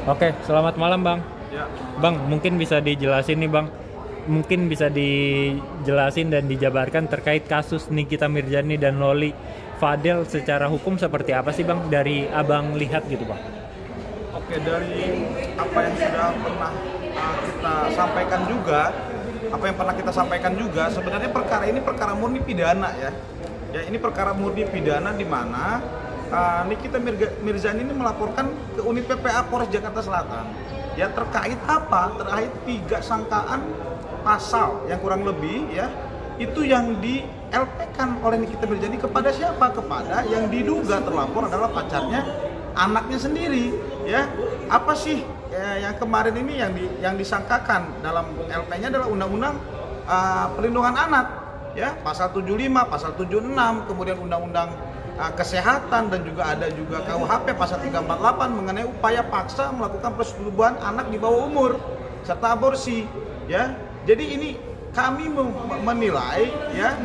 Oke, selamat malam Bang. Ya, Bang, mungkin bisa dijelasin nih Bang. Mungkin bisa dijelasin dan dijabarkan terkait kasus Nikita Mirzani dan Loli Fadel secara hukum seperti apa sih Bang dari Abang lihat gitu Bang? oke, dari apa yang sudah pernah kita sampaikan juga, sebenarnya perkara ini perkara murni pidana ya. Ya, ini perkara murni pidana di mana Nikita Mirzani ini melaporkan ke unit PPA Polres Jakarta Selatan. Ya, terkait apa? Terkait 3 sangkaan pasal yang kurang lebih ya, itu yang di LP-kan oleh Nikita Mirzani kepada siapa? Kepada yang diduga terlapor adalah pacarnya, anaknya sendiri ya. Apa sih yang kemarin ini yang disangkakan dalam LP-nya adalah undang-undang perlindungan anak ya, pasal 75, pasal 76, kemudian undang-undang kesehatan, dan juga ada juga KUHP pasal 348 mengenai upaya paksa melakukan persetubuhan anak di bawah umur serta aborsi ya. Jadi ini kami menilai ya,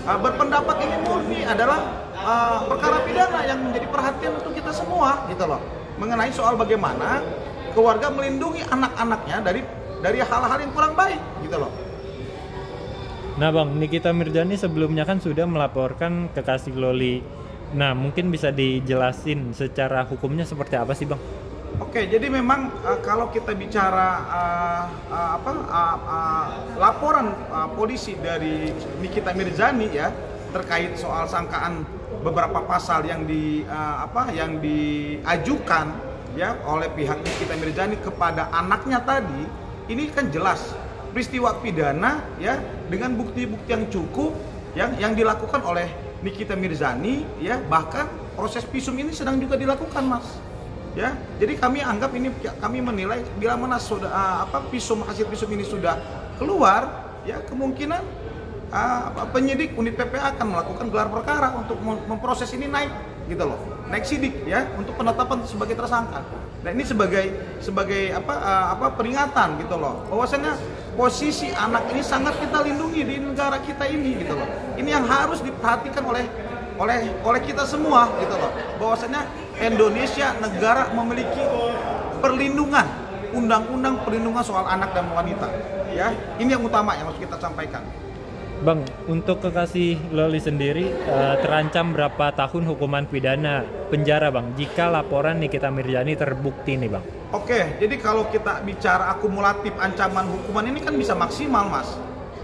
berpendapat ini murni adalah perkara pidana yang menjadi perhatian untuk kita semua gitu loh, mengenai soal bagaimana keluarga melindungi anak-anaknya dari hal-hal yang kurang baik gitu loh. Nah Bang, Nikita Mirzani sebelumnya kan sudah melaporkan kekasih Loli. Nah, mungkin bisa dijelasin secara hukumnya seperti apa sih Bang? Oke, jadi memang kalau kita bicara laporan polisi dari Nikita Mirzani ya, terkait soal sangkaan beberapa pasal yang diajukan ya oleh pihak Nikita Mirzani kepada anaknya tadi, ini kan jelas peristiwa pidana ya, dengan bukti-bukti yang cukup yang dilakukan oleh Nikita Mirzani ya, bahkan proses visum ini sedang juga dilakukan Mas ya. Jadi kami anggap ini, kami menilai bila mana hasil visum ini sudah keluar ya, kemungkinan penyidik unit PPA akan melakukan gelar perkara untuk memproses ini naik gitu loh, naik sidik ya, untuk penetapan sebagai tersangka. Nah, ini sebagai peringatan gitu loh, bahwasanya posisi anak ini sangat kita lindungi di negara kita ini gitu loh. Ini yang harus diperhatikan oleh kita semua gitu loh, bahwasanya Indonesia negara memiliki perlindungan, undang-undang perlindungan soal anak dan wanita ya. Ini yang utama yang harus kita sampaikan. Bang, untuk kekasih Loli sendiri terancam berapa tahun hukuman pidana penjara Bang jika laporan Nikita Mirzani terbukti nih Bang? Oke, jadi kalau kita bicara akumulatif ancaman hukuman ini kan bisa maksimal Mas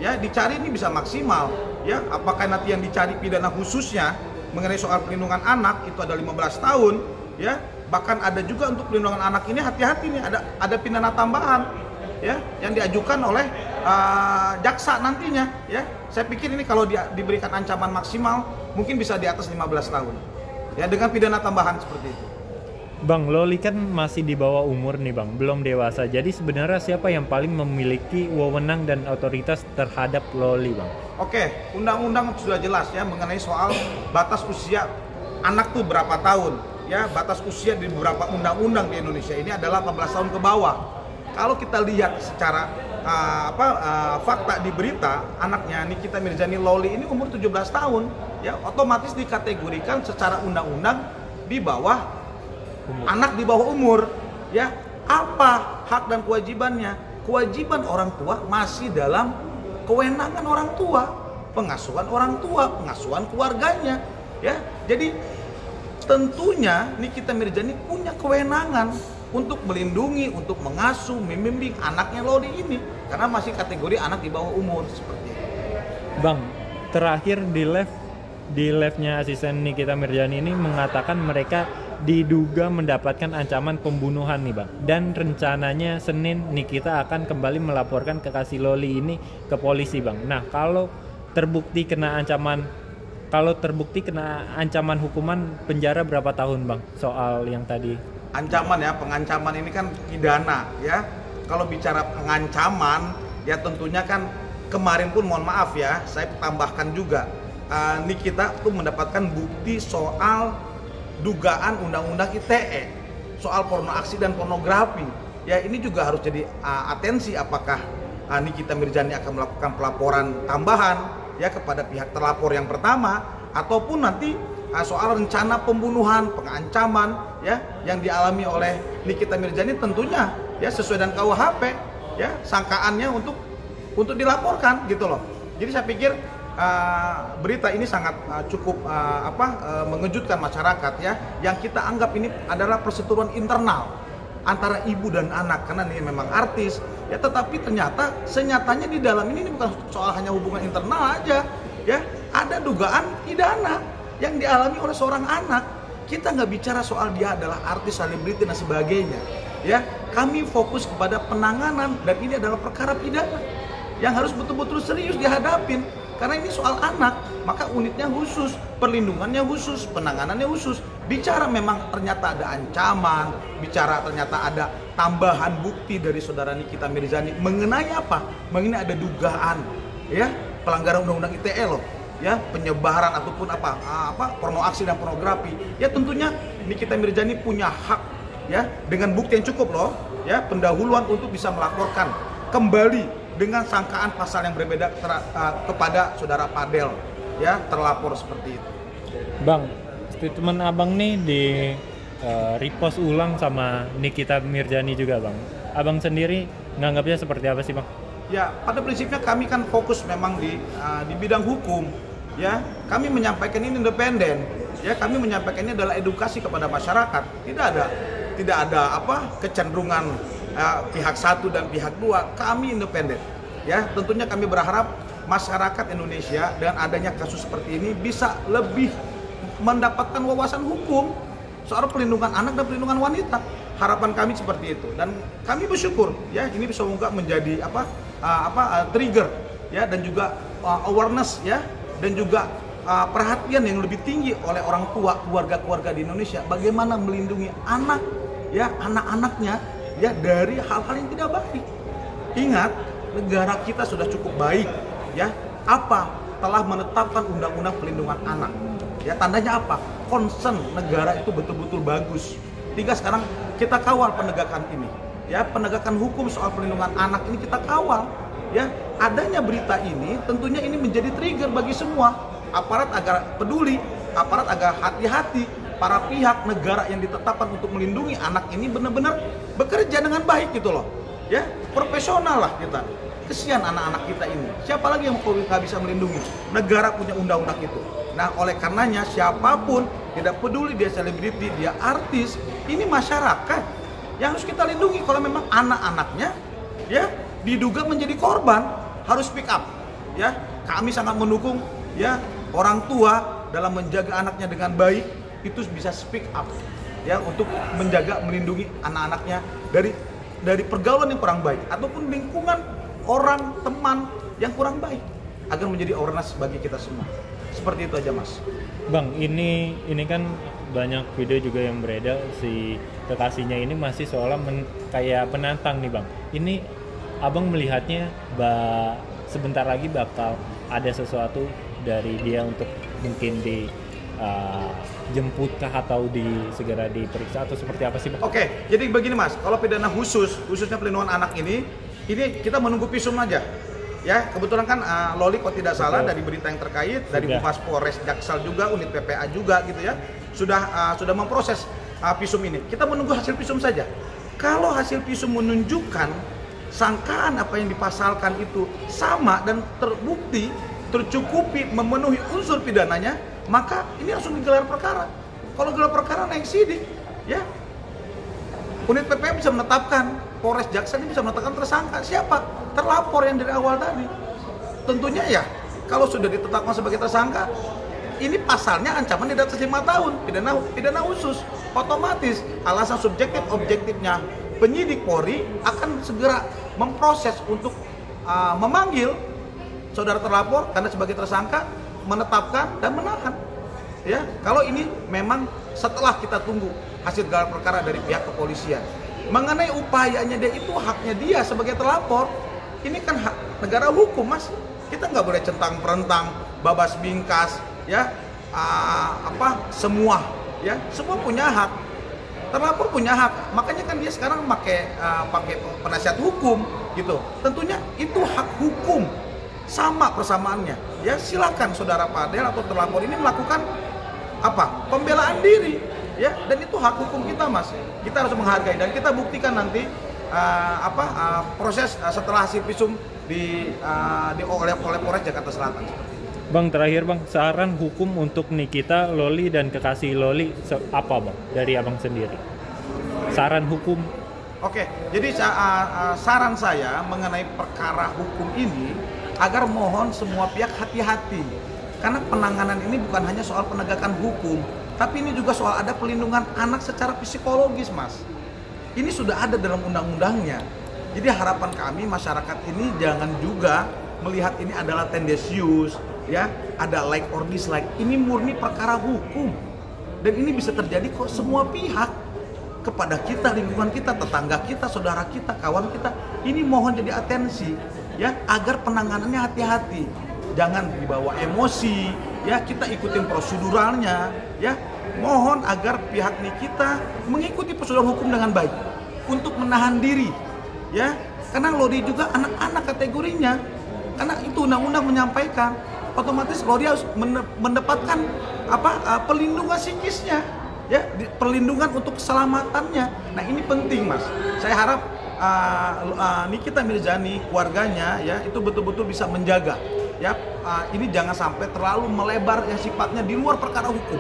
ya, dicari ini bisa maksimal ya. Apakah nanti yang dicari pidana khususnya mengenai soal perlindungan anak itu ada 15 tahun ya, bahkan ada juga untuk perlindungan anak ini hati-hati nih, ada pidana tambahan ya yang diajukan oleh jaksa nantinya ya. Saya pikir ini kalau diberikan ancaman maksimal mungkin bisa di atas 15 tahun ya, dengan pidana tambahan seperti itu. Bang, Loli kan masih di bawah umur nih Bang, belum dewasa. Jadi sebenarnya siapa yang paling memiliki wewenang dan otoritas terhadap Loli Bang? Oke, undang-undang sudah jelas ya mengenai soal batas usia anak tuh berapa tahun ya. Batas usia di beberapa undang-undang di Indonesia ini adalah 18 tahun ke bawah. Kalau kita lihat secara fakta di berita, anaknya Nikita Mirzani Loli ini umur 17 tahun ya, otomatis dikategorikan secara undang-undang di bawah anak di bawah umur ya. Apa hak dan kewajibannya? Kewajiban orang tua masih dalam kewenangan orang tua, pengasuhan orang tua, pengasuhan keluarganya ya. Jadi tentunya Nikita Mirzani punya kewenangan untuk melindungi, untuk mengasuh, membimbing anaknya Loli ini karena masih kategori anak di bawah umur seperti itu. Bang, terakhir di live-nya asisten Nikita Mirzani ini mengatakan mereka diduga mendapatkan ancaman pembunuhan nih Bang, dan rencananya Senin Nikita akan kembali melaporkan kekasih Loli ini ke polisi Bang. Nah, kalau terbukti kena ancaman hukuman penjara berapa tahun Bang soal yang tadi? Ancaman ya, pengancaman ini kan pidana ya. Kalau bicara pengancaman ya tentunya kan kemarin pun mohon maaf ya, saya tambahkan juga Nikita tuh mendapatkan bukti soal dugaan undang-undang ITE soal porno aksi dan pornografi ya. Ini juga harus jadi atensi, apakah Nikita Mirzani akan melakukan pelaporan tambahan ya kepada pihak terlapor yang pertama, ataupun nanti soal rencana pembunuhan, pengancaman ya yang dialami oleh Nikita Mirzani, tentunya ya sesuai dengan KUHP ya sangkaannya untuk dilaporkan gitu loh. Jadi saya pikir berita ini sangat cukup mengejutkan masyarakat ya, yang kita anggap ini adalah perseteruan internal antara ibu dan anak karena ini memang artis ya, tetapi ternyata senyatanya di dalam ini bukan soal hanya hubungan internal aja ya, ada dugaan pidana yang dialami oleh seorang anak. Kita nggak bicara soal dia adalah artis, selebriti dan sebagainya ya, kami fokus kepada penanganan dan ini adalah perkara pidana yang harus betul-betul serius dihadapin. Karena ini soal anak, maka unitnya khusus, perlindungannya khusus, penanganannya khusus. Bicara memang ternyata ada ancaman, bicara ternyata ada tambahan bukti dari saudara Nikita Mirzani mengenai apa? Mengenai ada dugaan ya pelanggaran undang-undang ITE loh, ya penyebaran ataupun porno aksi dan pornografi. Ya tentunya Nikita Mirzani punya hak ya dengan bukti yang cukup loh, ya pendahuluan untuk bisa melaporkan kembali dengan sangkaan pasal yang berbeda kepada saudara Padel ya, terlapor seperti itu. Bang, statement abang nih di repost ulang sama Nikita Mirzani juga bang. Abang sendiri nganggapnya seperti apa sih bang? Ya pada prinsipnya kami kan fokus memang di bidang hukum ya, kami menyampaikan ini independen ya, kami menyampaikan ini adalah edukasi kepada masyarakat, tidak ada kecenderungan pihak satu dan pihak dua, kami independen ya. Tentunya kami berharap masyarakat Indonesia dengan adanya kasus seperti ini bisa lebih mendapatkan wawasan hukum soal perlindungan anak dan perlindungan wanita. Harapan kami seperti itu dan kami bersyukur ya ini bisa menjadi trigger ya, dan juga awareness ya, dan juga perhatian yang lebih tinggi oleh orang tua, keluarga-keluarga di Indonesia bagaimana melindungi anak ya, anak-anaknya ya dari hal-hal yang tidak baik. Ingat, negara kita sudah cukup baik ya, telah menetapkan undang-undang pelindungan anak ya, tandanya apa? Concern negara itu betul-betul bagus. Tinggal sekarang kita kawal penegakan ini ya, penegakan hukum soal perlindungan anak ini kita kawal ya. Adanya berita ini tentunya ini menjadi trigger bagi semua aparat agar peduli, aparat agar hati-hati, para pihak negara yang ditetapkan untuk melindungi anak ini benar-benar bekerja dengan baik gitu loh ya, profesional lah kita. Kesian anak-anak kita ini, siapa lagi yang nggak bisa melindungi? Negara punya undang-undang itu. Nah oleh karenanya siapapun, tidak peduli dia selebriti, dia artis, ini masyarakat yang harus kita lindungi. Kalau memang anak-anaknya ya diduga menjadi korban, harus speak up ya. Kami sangat mendukung ya orang tua dalam menjaga anaknya dengan baik, itu bisa speak up ya untuk menjaga, melindungi anak-anaknya dari pergaulan yang kurang baik ataupun lingkungan orang, teman yang kurang baik, agar menjadi awareness bagi kita semua. Seperti itu aja mas. Bang, ini kan banyak video juga yang beredar si kekasihnya ini masih seolah kayak penantang nih bang. Ini abang melihatnya sebentar lagi bakal ada sesuatu dari dia untuk mungkin jemputkah atau segera diperiksa atau seperti apa sih bang? Oke, jadi begini mas, kalau pidana khususnya pelindungan anak ini kita menunggu visum aja ya. Kebetulan kan Loli kok tidak salah dari berita yang terkait dari Humas Polres Jaksel juga, unit PPA juga gitu ya, sudah memproses visum ini. Kita menunggu hasil visum saja. Kalau hasil visum menunjukkan sangkaan apa yang dipasalkan itu sama dan terbukti, tercukupi memenuhi unsur pidananya, maka ini langsung digelar perkara. Kalau gelar perkara naik sidik ya, unit PPA bisa menetapkan, Polres Jaksel ini bisa menetapkan tersangka. Siapa? Terlapor yang dari awal tadi. Tentunya ya, kalau sudah ditetapkan sebagai tersangka, ini pasalnya ancaman di atas 5 tahun, pidana khusus. Otomatis alasan subjektif objektifnya penyidik Polri akan segera memproses untuk memanggil saudara terlapor karena sebagai tersangka, menetapkan dan menahan. Ya, kalau ini memang setelah kita tunggu hasil gelar perkara dari pihak kepolisian. Mengenai upayanya dia, itu haknya dia sebagai terlapor. Ini kan hak negara hukum mas. Kita nggak boleh centang-perentang, babas bingkas, ya semua punya hak. Terlapor punya hak. Makanya kan dia sekarang pakai penasihat hukum gitu. Tentunya itu hak hukum. Sama persamaannya. Ya silakan saudara Padel atau terlapor ini melakukan pembelaan diri, ya, dan itu hak hukum kita, Mas. Kita harus menghargai dan kita buktikan nanti proses setelah hasil visum oleh Polres Jakarta Selatan. Bang, terakhir Bang, saran hukum untuk Nikita, Loli, dan kekasih Loli apa Bang dari Abang sendiri? Saran hukum. Oke, jadi saran saya mengenai perkara hukum ini agar mohon semua pihak hati-hati. Karena penanganan ini bukan hanya soal penegakan hukum, tapi ini juga soal ada pelindungan anak secara psikologis, Mas. Ini sudah ada dalam undang-undangnya. Jadi harapan kami masyarakat ini jangan juga melihat ini adalah tendensius, ya, ada like or dislike. Ini murni perkara hukum. Dan ini bisa terjadi kok semua pihak, kepada kita, lingkungan kita, tetangga kita, saudara kita, kawan kita. Ini mohon jadi atensi, ya, agar penanganannya hati-hati. Jangan dibawa emosi, ya, kita ikutin proseduralnya, ya. Mohon agar pihak Nikita mengikuti prosedur hukum dengan baik untuk menahan diri, ya. Karena Lodi juga anak-anak kategorinya. Karena itu undang-undang menyampaikan, otomatis Lodi harus mendapatkan perlindungan psikisnya, ya, perlindungan untuk keselamatannya. Nah, ini penting, Mas. Saya harap Nikita Mirzani, keluarganya, ya, itu betul-betul bisa menjaga, ya, ini jangan sampai terlalu melebar yang sifatnya di luar perkara hukum.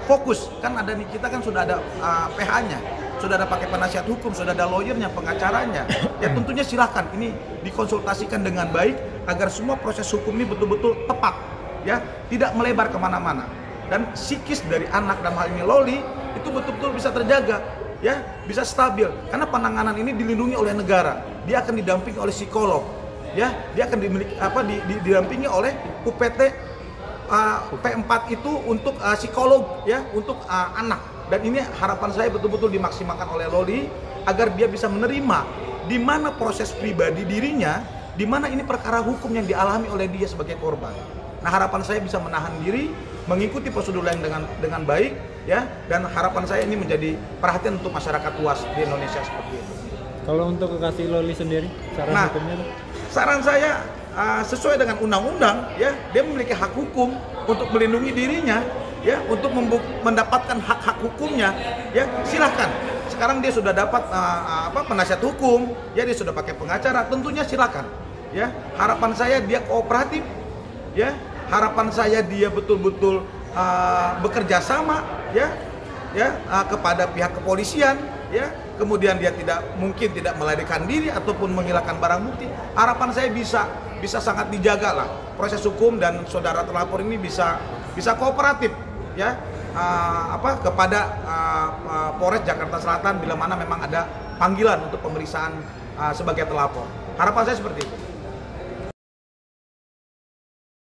Fokus, kan ada Nikita kan sudah ada PH-nya, sudah ada pakai penasihat hukum, sudah ada lawyernya, pengacaranya. Ya tentunya silahkan ini dikonsultasikan dengan baik agar semua proses hukum ini betul-betul tepat, ya, tidak melebar kemana-mana. Dan psikis dari anak dan hal ini Loli itu betul-betul bisa terjaga, ya, bisa stabil. Karena penanganan ini dilindungi oleh negara. Dia akan didampingi oleh psikolog, ya, dia akan didampingi oleh UPT P4 itu untuk psikolog, ya, untuk anak. Dan ini harapan saya betul-betul dimaksimalkan oleh Loli agar dia bisa menerima di mana proses pribadi dirinya, di mana ini perkara hukum yang dialami oleh dia sebagai korban. Nah, harapan saya bisa menahan diri, mengikuti prosedur yang dengan baik, ya, dan harapan saya ini menjadi perhatian untuk masyarakat luas di Indonesia seperti itu. Kalau untuk kekasih Loli sendiri, saran hukumnya? Saran saya sesuai dengan undang-undang, ya, dia memiliki hak hukum untuk melindungi dirinya, ya, untuk mendapatkan hak-hak hukumnya, ya, silahkan. Sekarang dia sudah dapat penasihat hukum, ya, dia sudah pakai pengacara, tentunya silahkan, ya. Harapan saya dia kooperatif, ya, harapan saya dia betul-betul bekerja sama, ya, kepada pihak kepolisian, ya. Kemudian dia mungkin tidak melarikan diri ataupun menghilangkan barang bukti. Harapan saya bisa sangat dijaga lah proses hukum dan saudara terlapor ini bisa kooperatif, ya, kepada Polres Jakarta Selatan bila mana memang ada panggilan untuk pemeriksaan sebagai terlapor. Harapan saya seperti itu.